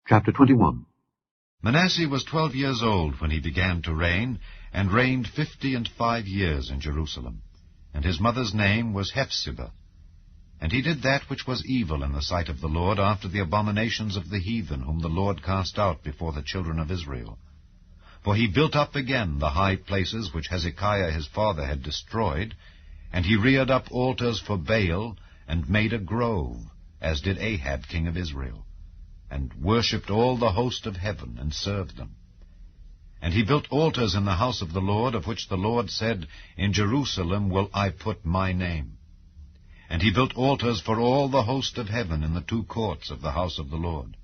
Chapter 21. Manasseh was 12 years old when he began to reign, and reigned 55 years in Jerusalem. And his mother's name was Hephzibah. And he did that which was evil in the sight of the Lord, after the abominations of the heathen, whom the Lord cast out before the children of Israel. For he built up again the high places which Hezekiah his father had destroyed, and he reared up altars for Baal, and made a grove, as did Ahab king of Israel, and worshipped all the host of heaven, and served them. And he built altars in the house of the Lord, of which the Lord said, In Jerusalem will I put my name. And he built altars for all the host of heaven in the two courts of the house of the Lord.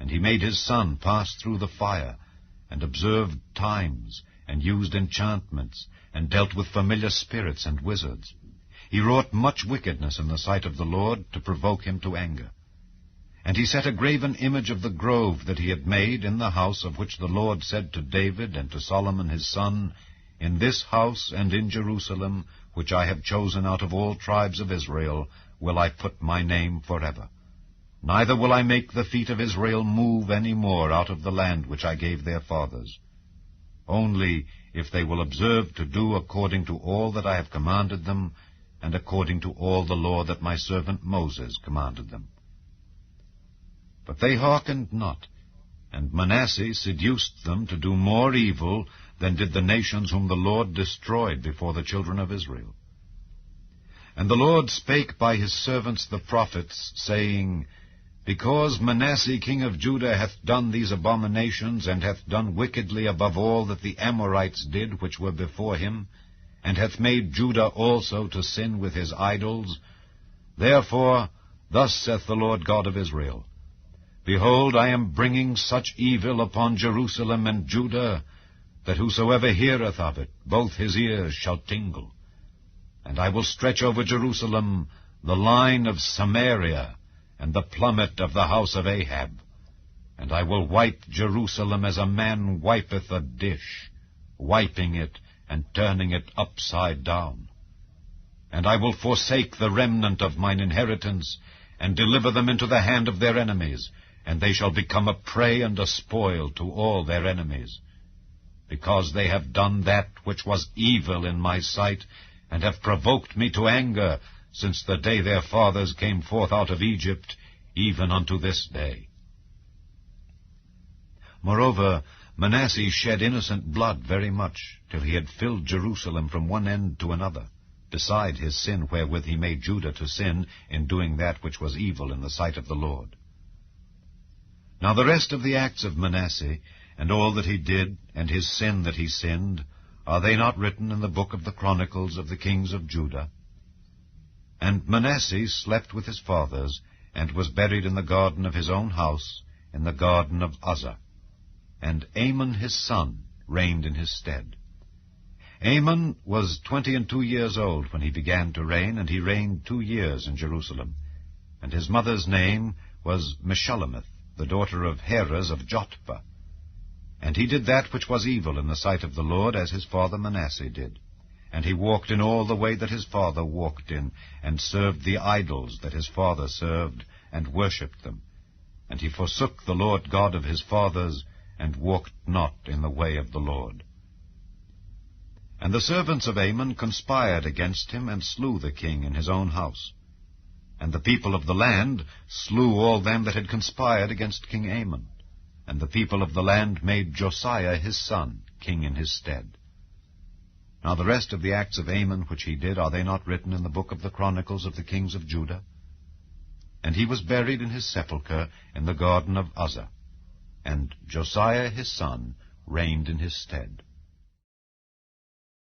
And he made his son pass through the fire, and observed times, and used enchantments, and dealt with familiar spirits and wizards. He wrought much wickedness in the sight of the Lord, to provoke him to anger. And he set a graven image of the grove that he had made in the house, of which the Lord said to David and to Solomon his son, In this house and in Jerusalem, which I have chosen out of all tribes of Israel, will I put my name forever. Neither will I make the feet of Israel move any more out of the land which I gave their fathers. Only if they will observe to do according to all that I have commanded them, and according to all the law that my servant Moses commanded them. But they hearkened not, and Manasseh seduced them to do more evil than did the nations whom the Lord destroyed before the children of Israel. And the Lord spake by his servants the prophets, saying, Because Manasseh king of Judah hath done these abominations, and hath done wickedly above all that the Amorites did which were before him, and hath made Judah also to sin with his idols, therefore thus saith the Lord God of Israel, Behold, I am bringing such evil upon Jerusalem and Judah, that whosoever heareth of it, both his ears shall tingle. And I will stretch over Jerusalem the line of Samaria, and the plummet of the house of Ahab. And I will wipe Jerusalem as a man wipeth a dish, wiping it and turning it upside down. And I will forsake the remnant of mine inheritance, and deliver them into the hand of their enemies, and they shall become a prey and a spoil to all their enemies. Because they have done that which was evil in my sight, and have provoked me to anger, since the day their fathers came forth out of Egypt, even unto this day. Moreover, Manasseh shed innocent blood very much, till he had filled Jerusalem from one end to another, beside his sin wherewith he made Judah to sin, in doing that which was evil in the sight of the Lord. Now the rest of the acts of Manasseh, and all that he did, and his sin that he sinned, are they not written in the book of the Chronicles of the kings of Judah? And Manasseh slept with his fathers, and was buried in the garden of his own house, in the garden of Uzzah. And Amon his son reigned in his stead. Amon was 22 years old when he began to reign, and he reigned 2 years in Jerusalem. And his mother's name was Meshullemeth, the daughter of Heres of Jotbah. And he did that which was evil in the sight of the Lord, as his father Manasseh did. And he walked in all the way that his father walked in, and served the idols that his father served, and worshipped them. And he forsook the Lord God of his fathers, and walked not in the way of the Lord. And the servants of Amon conspired against him, and slew the king in his own house. And the people of the land slew all them that had conspired against King Amon. And the people of the land made Josiah his son king in his stead. Now the rest of the acts of Amon which he did, are they not written in the book of the Chronicles of the kings of Judah? And he was buried in his sepulchre in the garden of Uzzah. And Josiah his son reigned in his stead.